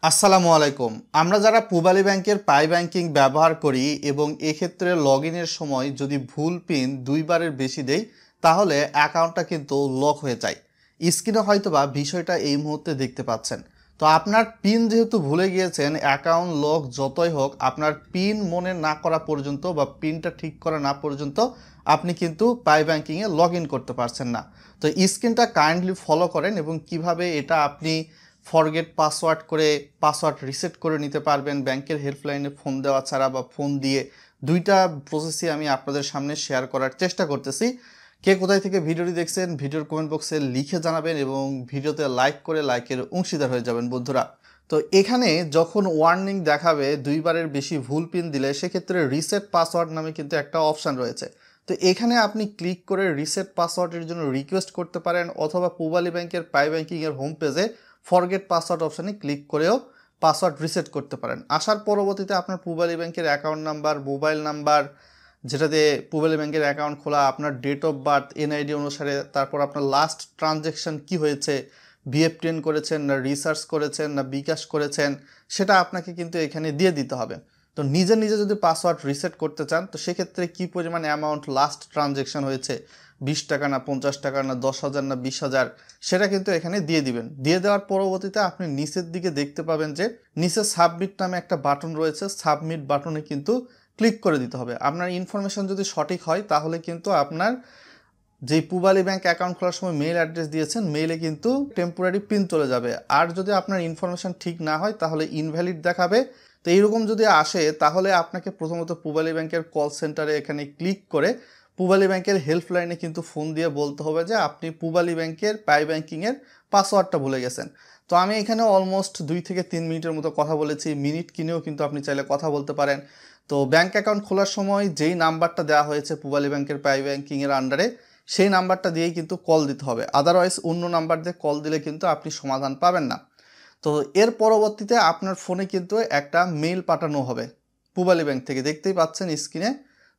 আসসালামু আলাইকুম। আমরা যারা পূবালী ব্যাংকের পাই ব্যাংকিং ব্যবহার করি এবং এক্ষেত্রে লগইনের সময় যদি ভুল পিন দুইবারের বেশি দেই তাহলে অ্যাকাউন্টটা কিন্তু লক হয়ে যায়। স্ক্রিনে হয়তোবা বিষয়টা এই মুহূর্তে দেখতে পাচ্ছেন। তো আপনার পিন যেহেতু ভুলে গিয়েছেন, অ্যাকাউন্ট লক যতই হোক আপনার পিন মনে না করা পর্যন্ত বা পিনটা ঠিক করা না পর্যন্ত আপনি কিন্তু পাই ব্যাংকিংয়ে লগ ইন করতে পারছেন না। তো স্ক্রিনটা কাইন্ডলি ফলো করেন এবং কিভাবে এটা আপনি ফরগেট পাসওয়ার্ড করে পাসওয়ার্ড রিসেট করে নিতে পারবেন ব্যাংকের হেল্পলাইনে ফোন দেওয়া ছাড়া বা ফোন দিয়ে। দুইটা প্রসেসই আমি আপনাদের সামনে শেয়ার করার চেষ্টা করতেছি। কে কোথায় থেকে ভিডিওটি দেখছেন ভিডিওর কমেন্ট বক্সে লিখে জানাবেন এবং ভিডিওতে লাইক করে লাইকের অংশীদার হয়ে যাবেন বন্ধুরা। তো এখানে যখন ওয়ার্নিং দেখাবে দুইবারের বেশি ভুল পিন দিলে সেক্ষেত্রে রিসেট পাসওয়ার্ড নামে কিন্তু একটা অপশান রয়েছে। তো এখানে আপনি ক্লিক করে রিসেট পাসওয়ার্ডের জন্য রিকোয়েস্ট করতে পারেন অথবা পূবালী ব্যাংকের পাই ব্যাংকিংয়ের হোম পেজে ফরগেট পাসওয়ার্ড অপশানে ক্লিক করেও পাসওয়ার্ড রিসেট করতে পারেন। আসার পরবর্তীতে আপনার পূবালী ব্যাংকের অ্যাকাউন্ট নাম্বার, মোবাইল নাম্বার, যেটাতে পূবালী ব্যাংকের অ্যাকাউন্ট খোলা, আপনার ডেট অফ বার্থ, এনআইডি অনুসারে, তারপর আপনার লাস্ট ট্রানজ্যাকশান কি হয়েছে, বিএফটিএন করেছেন না রিসার্চ করেছেন না বিকাশ করেছেন, সেটা আপনাকে কিন্তু এখানে দিয়ে দিতে হবে। তো নিজে নিজে যদি পাসওয়ার্ড রিসেট করতে চান তো সেক্ষেত্রে কী পরিমাণ অ্যামাউন্ট লাস্ট ট্রানজ্যাকশান হয়েছে, 20 টাকা না 50 টাকা না 10,000 না 20,000, সেটা কিন্তু এখানে দিয়ে দিবেন। দিয়ে দেওয়ার পরবর্তীতে আপনি নিচের দিকে দেখতে পাবেন যে নিচে সাবমিট নামে একটা বাটন রয়েছে। সাবমিট বাটনে কিন্তু ক্লিক করে দিতে হবে। আপনার ইনফরমেশন যদি সঠিক হয় তাহলে কিন্তু আপনার যেই পূবালী ব্যাংক অ্যাকাউন্ট খোলার সময় মেইল অ্যাড্রেস দিয়েছেন মেইলে কিন্তু টেম্পোরারি পিন চলে যাবে। আর যদি আপনার ইনফরমেশন ঠিক না হয় তাহলে ইনভ্যালিড দেখাবে। তো এইরকম যদি আসে তাহলে আপনাকে প্রথমত পূবালী ব্যাংকের কল সেন্টারে এখানে ক্লিক করে পূবালী ব্যাংকের হেল্পলাইনে কিন্তু ফোন দিয়ে বলতে হবে যে আপনি পূবালী ব্যাংকের পাই ব্যাংকিংয়ের পাসওয়ার্ডটা ভুলে গেছেন। তো আমি এখানে অলমোস্ট 2 থেকে 3 মিনিটের মতো কথা বলেছি। মিনিট কিনেও কিন্তু আপনি চাইলে কথা বলতে পারেন। তো ব্যাংক অ্যাকাউন্ট খোলার সময় যেই নাম্বারটা দেওয়া হয়েছে পূবালী ব্যাংকের পাই ব্যাংকিংয়ের আন্ডারে সেই নাম্বারটা দিয়েই কিন্তু কল দিতে হবে। আদারওয়াইজ অন্য নাম্বার দিয়ে কল দিলে কিন্তু আপনি সমাধান পাবেন না। তো এর পরবর্তীতে আপনার ফোনে কিন্তু একটা মেইল পাঠানো হবে পূবালী ব্যাংক থেকে, দেখতেই পাচ্ছেন স্ক্রিনে।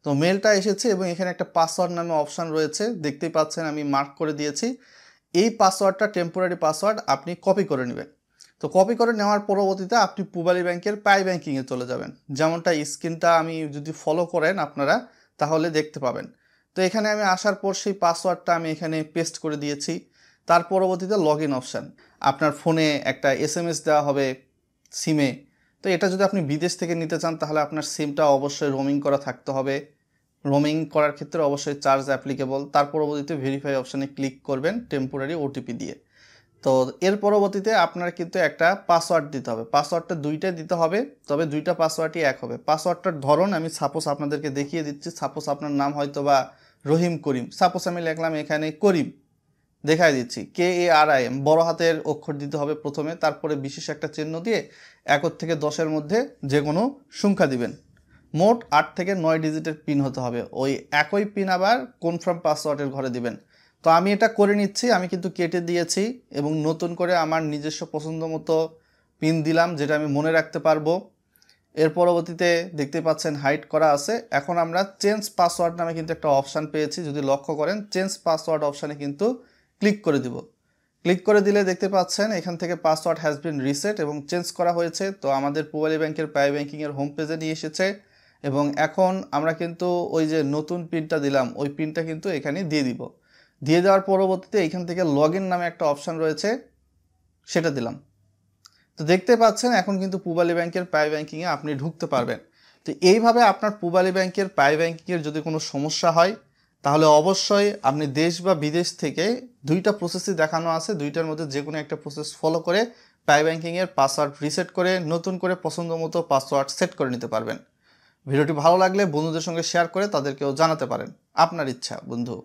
তো মেলটা এসেছে এবং এখানে একটা পাসওয়ার্ড নামে অপশান রয়েছে, দেখতেই পাচ্ছেন আমি মার্ক করে দিয়েছি। এই পাসওয়ার্ডটা টেম্পোরারি পাসওয়ার্ড আপনি কপি করে নেবেন। তো কপি করে নেওয়ার পরবর্তীতে আপনি পূবালী ব্যাংকের পাই ব্যাংকিংয়ে চলে যাবেন। যেমনটা স্ক্রিনটা আমি যদি ফলো করেন আপনারা তাহলে দেখতে পাবেন। তো এখানে আমি আসার পর সেই পাসওয়ার্ডটা আমি এখানে পেস্ট করে দিয়েছি। তার পরবর্তীতে লগ ইন অপশান, আপনার ফোনে একটা এসএমএস দেওয়া হবে সিমে। তো এটা যদি আপনি বিদেশ থেকে নিতে চান তাহলে আপনার সিমটা অবশ্যই রোমিং করা থাকতে হবে। রোমিং করার ক্ষেত্রে অবশ্যই চার্জ অ্যাপ্লিকেবল। তার পরবর্তীতে ভেরিফাই অপশানে ক্লিক করবেন টেম্পোরারি ওটিপি দিয়ে। তো এর পরবর্তীতে আপনার কিন্তু একটা পাসওয়ার্ড দিতে হবে। পাসওয়ার্ডটা দুইটা দিতে হবে, তবে দুইটা পাসওয়ার্ডই এক হবে। পাসওয়ার্ডটার ধরন আমি সাপোজ আপনাদেরকে দেখিয়ে দিচ্ছি। সাপোজ আপনার নাম হয়তো বা রহিম করিম, সাপোজ আমি লিখলাম এখানে করিম, দেখাই দিচ্ছি KARIM, বড় হাতের অক্ষর দিতে হবে প্রথমে, তারপরে বিশেষ একটা চিহ্ন দিয়ে 1 থেকে 10-এর মধ্যে যে কোনো সংখ্যা দিবেন। মোট 8 থেকে 9 ডিজিটের পিন হতে হবে। ওই একই পিন আবার কনফার্ম পাসওয়ার্ডের ঘরে দিবেন। তো আমি এটা করে নিচ্ছি, আমি কিন্তু কেটে দিয়েছি এবং নতুন করে আমার নিজস্ব পছন্দ মতো পিন দিলাম যেটা আমি মনে রাখতে পারবো। এর পরবর্তীতে দেখতে পাচ্ছেন হাইড করা আছে। এখন আমরা চেঞ্জ পাসওয়ার্ড নামে কিন্তু একটা অপশান পেয়েছি, যদি লক্ষ্য করেন চেঞ্জ পাসওয়ার্ড অপশানে কিন্তু ক্লিক করে দিব। ক্লিক করে দিলে দেখতে পাচ্ছেন এখান থেকে পাসওয়ার্ড হ্যাজ বিন রিসেট এবং চেঞ্জ করা হয়েছে। তো আমাদের পূবালী ব্যাংকের পাই ব্যাংকিংয়ের হোম পেজে নিয়ে এসেছে এবং এখন আমরা কিন্তু ওই যে নতুন পিনটা দিলাম ওই পিনটা কিন্তু এখানে দিয়ে দিব। দিয়ে দেওয়ার পরবর্তীতে এখান থেকে লগ ইন নামে একটা অপশান রয়েছে, সেটা দিলাম। তো দেখতে পাচ্ছেন এখন কিন্তু পূবালী ব্যাংকের পাই ব্যাংকিংয়ে আপনি ঢুকতে পারবেন। তো এইভাবে আপনার পূবালী ব্যাংকের পাই ব্যাংকিংয়ের যদি কোনো সমস্যা হয় তাহলে অবশ্যই আপনি দেশ বা বিদেশ থেকে দুইটা প্রসেসই দেখানো আছে, দুইটার মধ্যে যে কোনো একটা প্রসেস ফলো করে পাই ব্যাংকিংয়ের পাসওয়ার্ড রিসেট করে নতুন করে পছন্দ মতো পাসওয়ার্ড সেট করে নিতে পারবেন। ভিডিওটি ভালো লাগলে বন্ধুদের সঙ্গে শেয়ার করে তাদেরকেও জানাতে পারেন। আপনার ইচ্ছা বন্ধু।